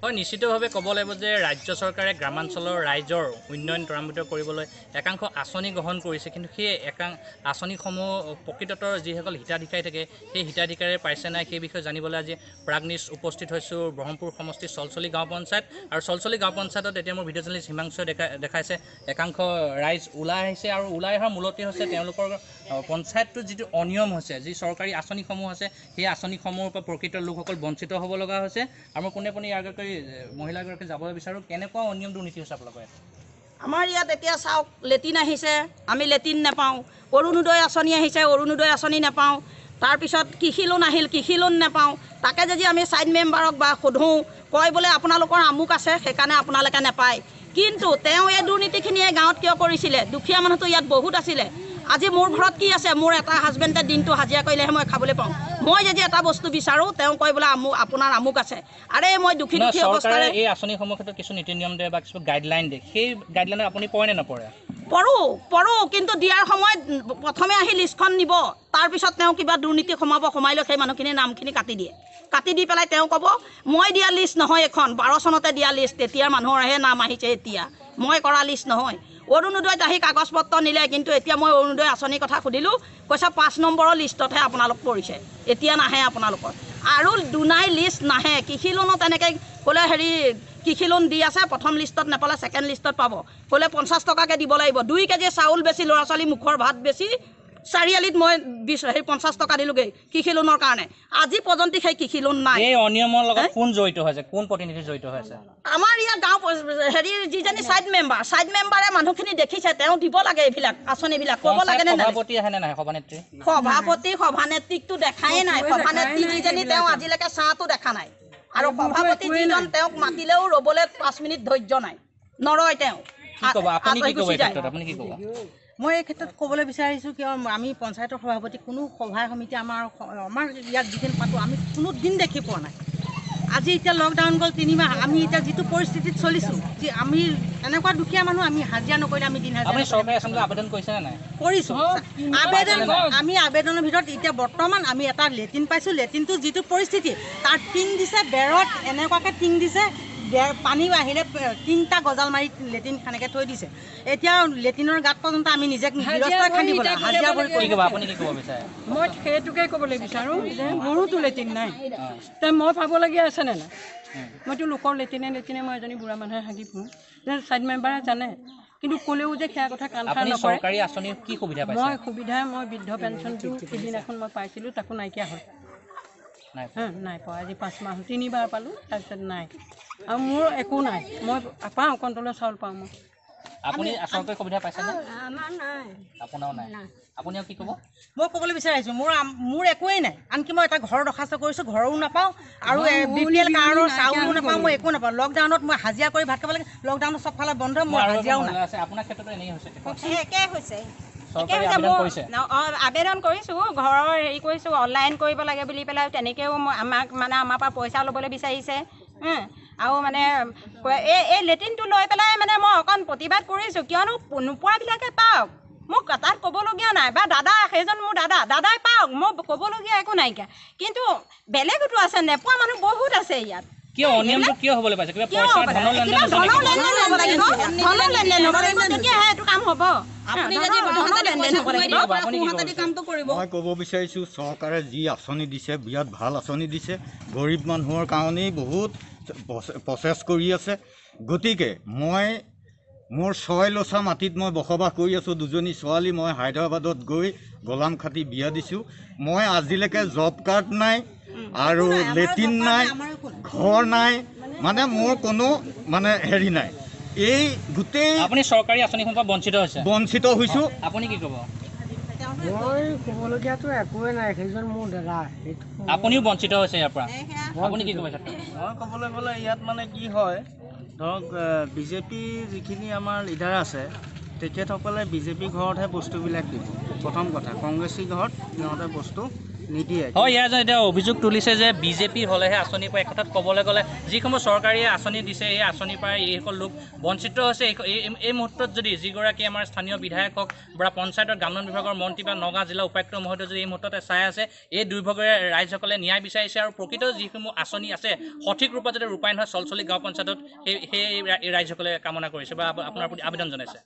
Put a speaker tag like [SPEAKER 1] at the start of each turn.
[SPEAKER 1] হয়, নিশ্চিতভাৱে ক'ব লাগিব যে ৰাজ্য চৰকাৰে গ্ৰামাঞ্চলৰ ৰাইজৰ উন্নয়ন ত্বৰান্বিত কৰিবলৈ একাংশ আঁচনি গ্ৰহণ কৰিছে, কিন্তু সেই আঁচনিসমূহ প্ৰকৃততৰ যিসকল হিতাধিকাৰী থাকে সেই হিতাধিকাৰী পাইছে নাই সেই বিষয়ে জানিবলৈ আজি প্ৰাগনিউজ উপস্থিত হৈছোঁ ব্ৰহ্মপুৰ সমষ্টিৰ চলচলি গাঁও পঞ্চায়ত। আৰু চলচলি গাঁও পঞ্চায়তত এতিয়া মোৰ ভিডিঅ' জাৰ্নেলিষ্ট হিমাংশুৱে দেখাইছে একাংশ ৰাইজ ওলাই আহিছে, আৰু ওলাই অহাৰ মূলতে হৈছে তেওঁলোকৰ পঞ্চায়তটোত যিটো অনিয়ম হৈছে, যি চৰকাৰী আঁচনিসমূহ আছে সেই আঁচনিসমূহৰ পৰা প্ৰকৃত লোকসকল বঞ্চিত হ'ব লগা হৈছে। আৰু মই পোনে পোনে ইয়াৰ আগতে মহিলাগৰাকী যাবলৈ বিচাৰোঁ, কেনেকুৱা অনিয়ম দুৰ্নীতি হৈছে আপোনালোকৰ ইয়াত?
[SPEAKER 2] আমাৰ ইয়াত এতিয়া চাওক, লেট্ৰিন আহিছে, আমি লেট্ৰিন নাপাওঁ। অৰুণোদয় আঁচনি আহিছে, অৰুণোদয় আঁচনি নাপাওঁ। তাৰপিছত কৃষি লোন আহিল, কৃষি লোন নাপাওঁ। তাকে যদি আমি চাইড মেম্বাৰক বা সোধোঁ, কয় বোলে আপোনালোকৰ আমুক আছে সেইকাৰণে আপোনালোকে নাপায়। কিন্তু তেওঁ এই দুৰ্নীতিখিনিয়ে গাঁৱত কিয় কৰিছিলে? দুখীয়া মানুহটো ইয়াত বহুত আছিলে। আজি মোৰ ঘৰত কি আছে? মোৰ এটা হাজবেণ্ডে দিনটো হাজিৰা কৰিলেহে মই খাবলৈ পাওঁ। মই যদি এটা বস্তু বিচাৰোঁ তেওঁ কয় বোলে আপোনাৰ আমুক আছে। আৰে মই দুখী অৱস্থাৰে
[SPEAKER 1] এই আঁচনিসমূহৰ ক্ষেত্ৰত কিছু নীতি নিয়ম দিয়ে বা কিছু গাইডলাইন দিয়ে, সেই গাইডলাইনত আপুনি পৰে নে নপৰে?
[SPEAKER 2] পঢ়োঁ, কিন্তু দিয়াৰ সময়ত প্ৰথমে আহি লিষ্টখন নিব, তাৰপিছত তেওঁ কিবা দুৰ্নীতি সোমাই লৈ সেই মানুহখিনিৰ নামখিনি কাটি দিয়ে। কাটি দি পেলাই তেওঁ ক'ব মই দিয়া লিষ্ট নহয়, এখন 12 চনতে দিয়া লিষ্ট, তেতিয়া মানুহৰহে নাম আহিছে। এতিয়া মই কৰা লিষ্ট নহয়। অৰুণোদয়ত আহি কাগজ পত্ৰ নিলে, কিন্তু এতিয়া মই অৰুণোদয় আঁচনিৰ কথা সুধিলোঁ, কৈছে 5 নম্বৰৰ লিষ্টতহে আপোনালোক পৰিছে, এতিয়া নাহে আপোনালোকৰ। আৰু দুনাই লিষ্ট নাহে। কৃষি লোনো তেনেকৈ ক'লে কৃষি লোন দি আছে, প্ৰথম লিষ্টত নাপালে ছেকেণ্ড লিষ্টত পাব। ক'লে 50 টকাকৈ দিব লাগিব। 2 কেজি চাউল বেছি, ল'ৰা ছোৱালী মুখৰ ভাত বেছি, চাৰিআলিত মই 50 টকা দিলোঁগৈ কৃষি লোনৰ কাৰণে। আজি পৰ্যন্ত সেই কৃষি লোন নাই।
[SPEAKER 1] এই অনিয়মৰ লগত কোন জড়িত হৈছে, কোন প্ৰতিনিধি জড়িত হৈছে?
[SPEAKER 2] আমাৰ ইয়াত গাঁও যিজনী চাইড মেম্বাৰে মানুহখিনি দেখিছে, তেওঁ দিব লাগে এইবিলাক আঁচনিবিলাক, ক'ব লাগে নে?
[SPEAKER 1] সভাপতি আহে নে নাই? সভানেত্ৰী
[SPEAKER 2] সভানেত্ৰীকটো দেখাই নাই। সভানেত্ৰী যিজনী তেওঁ আজিলৈকে চাহটো দেখা নাই। আৰু সভাপতি যিজন তেওঁক মাতিলেও ৰ'বলৈ 5 মিনিট ধৈৰ্য নাই, নৰয় তেওঁ।
[SPEAKER 3] মই এই ক্ষেত্ৰত ক'বলৈ বিচাৰিছোঁ, কিয় আমি পঞ্চায়তৰ সভাপতি কোনো সভা সমিতি আমাৰ ইয়াত যিখিনি পাতোঁ আমি কোনো দিন দেখি পোৱা নাই। আজি এতিয়া লকডাউন গ'ল 3 মাহ, আমি এতিয়া যিটো পৰিস্থিতিত চলিছোঁ, যে আমি এনেকুৱা দুখীয়া মানুহ, আমি হাজিৰা নকৰিলে আমি দিন হাজিৰা
[SPEAKER 1] আবেদন কৰিছে নে নাই?
[SPEAKER 3] কৰিছোঁ। আমি আবেদনৰ ভিতৰত এতিয়া বৰ্তমান আমি এটা লেট্ৰিন পাইছোঁ। লেট্ৰিনটো যিটো পৰিস্থিতি, তাৰ টিং দিছে বেৰত, এনেকুৱাকৈ টিং দিছে, পানী আহিলে 3টা গজাল মাৰি লেট্ৰিন সেনেকৈ থৈ দিছে। এতিয়া লেট্ৰিনৰ গাঁত পৰ্যন্ত আমি নিজে খান্দিব লাগে, হাজিৰা কৰি কৰিব।
[SPEAKER 1] আপুনি কি ক'ব বিচাৰে?
[SPEAKER 4] মই সেইটোকে ক'বলৈ বিচাৰোঁ যে মোৰোতো লেট্ৰিন নাই, তে মই পাবলগীয়া আছেনে নাই? মইতো লোকৰ লেট্ৰিনে মই এজনী বুঢ়া মানুহে হাগি ফুৰোঁ, যে চাইড মেম্বাৰে জানে, কিন্তু ক'লেও যে সেয়া কথা কাণ খাৰ নকৰে।
[SPEAKER 1] চৰকাৰী আঁচনিৰ কি সুবিধা পাইছে?
[SPEAKER 4] মই বৃদ্ধ পেঞ্চনটো সিদিনাখন মই পাইছিলোঁ, তাকো নাইকিয়া হ'ল। নাই পোৱা। আজি 5 মাহ 3বাৰ পালোঁ, তাৰপিছত নাই। আৰু মোৰ একো নাই। মই পাওঁ, কণ্ট্ৰলৰ চাউল পাওঁ মই।
[SPEAKER 1] আপুনি চৰকাৰী সুবিধা পাইছেনে?
[SPEAKER 2] আমাৰ নাই।
[SPEAKER 1] আপোনাৰো নাই। আপুনি আৰু কি ক'ব?
[SPEAKER 3] মই ক'বলৈ বিচাৰিছোঁ, মোৰ একোৱেই নাই। আনকি মই এটা ঘৰৰ দৰখাস্ত কৰিছোঁ, ঘৰো নাপাওঁ, আৰু BPL কাৰ্ডৰ চাউলো নাপাওঁ, মই একো নাপাওঁ। লকডাউনত মই হাজিৰা কৰি ভাত খাব লাগে, লকডাউনত চবফালে বন্ধ, মই হাজিৰাও নাই।
[SPEAKER 1] আপোনাৰ ক্ষেত্ৰতো এনেই হৈছে?
[SPEAKER 5] একে হৈছে।
[SPEAKER 1] আবেদন
[SPEAKER 5] কৰিছোঁ, ঘৰৰ কৰিছোঁ, অনলাইন কৰিব লাগে বুলি পেলাই, তেনেকৈও আমাক আমাৰ পৰা পইচা ল'বলৈ বিচাৰিছে। আৰু মানে এই লেট্ৰিনটো লৈ পেলাই মানে মই অকণ প্ৰতিবাদ কৰিছোঁ, কিয়নো নোপোৱাবিলাকে পাওক, মোক তাত ক'বলগীয়া নাই। বা সেইজন মোৰ দাদাই পাওক, মই ক'বলগীয়া একো নাইকিয়া। কিন্তু বেলেগতো আছে, নেপোৱা মানুহ বহুত আছে ইয়াত।
[SPEAKER 1] কিয় অনিয়মটো কিয় হ'বলৈ পাইছে? কিবা পইচা ধনৰ লেনদেন
[SPEAKER 5] এইটো কাম হ'ব।
[SPEAKER 6] মই ক'ব বিচাৰিছোঁ, চৰকাৰে যি আঁচনি দিছে বিৰাট ভাল আঁচনি দিছে, গৰীব মানুহৰ কাৰণেই বহুত প্ৰচেছ কৰি আছে। গতিকে মোৰ 6 লচা মাটিত মই বসবাস কৰি আছোঁ, 2জনী ছোৱালী। মই হায়দৰাবাদত গৈ গলাম খাটি বিয়া দিছোঁ। মই আজিলৈকে জব কাৰ্ড নাই, আৰু লেট্ৰিন নাই, ঘৰ নাই, মানে মোৰ কোনো নাই। এই গোটেই
[SPEAKER 1] আপুনি চৰকাৰী আঁচনিসমূহৰ পৰা বঞ্চিত হৈছোঁ। আপুনি কি ক'ব?
[SPEAKER 4] মই ক'বলগীয়াতো একোৱে নাই, সেইজন মোৰ দাদা।
[SPEAKER 1] আপুনিও বঞ্চিত হৈছে ইয়াৰ পৰা, আপুনি কি ক'ব?
[SPEAKER 7] মই ক'বলৈ গ'লে ইয়াত মানে কি হয়, ধৰক বিজেপি যিখিনি আমাৰ লিডাৰ আছে, তেখেতসকলে বিজেপি ঘৰতহে বস্তুবিলাক দিব। প্ৰথম কথা, কংগ্ৰেছী ঘৰত সিহঁতে বস্তু নিদিয়ে।
[SPEAKER 1] হয়, ইয়াৰ এতিয়া অভিযোগ তুলিছে যে বিজেপি হ'লেহে আঁচনি পায়। এক কথাত ক'বলৈ গ'লে যিসমূহ চৰকাৰী আঁচনি দিছে এই আঁচনিৰ পৰা এইসকল লোক বঞ্চিত হৈছে। এই মুহূৰ্তত যদি যিগৰাকী আমাৰ স্থানীয় বিধায়ক হওক বা পঞ্চায়তৰ গ্ৰামোন্নয়ন বিভাগৰ মন্ত্ৰী বা নগাঁও জিলা উপায়ুক্ত মহোদয় যদি এই মুহূৰ্ততে চাই আছে, এই দুয়োভাগৰে ৰাইজসকলে ন্যায় বিচাৰিছে আৰু প্ৰকৃত যিসমূহ আঁচনি আছে সঠিক ৰূপত যাতে ৰূপায়ণ হয় চলচলি গাঁও পঞ্চায়তত সেই ৰাইজসকলে কামনা কৰিছে বা আপোনাৰ প্ৰতি আবেদন জনাইছে।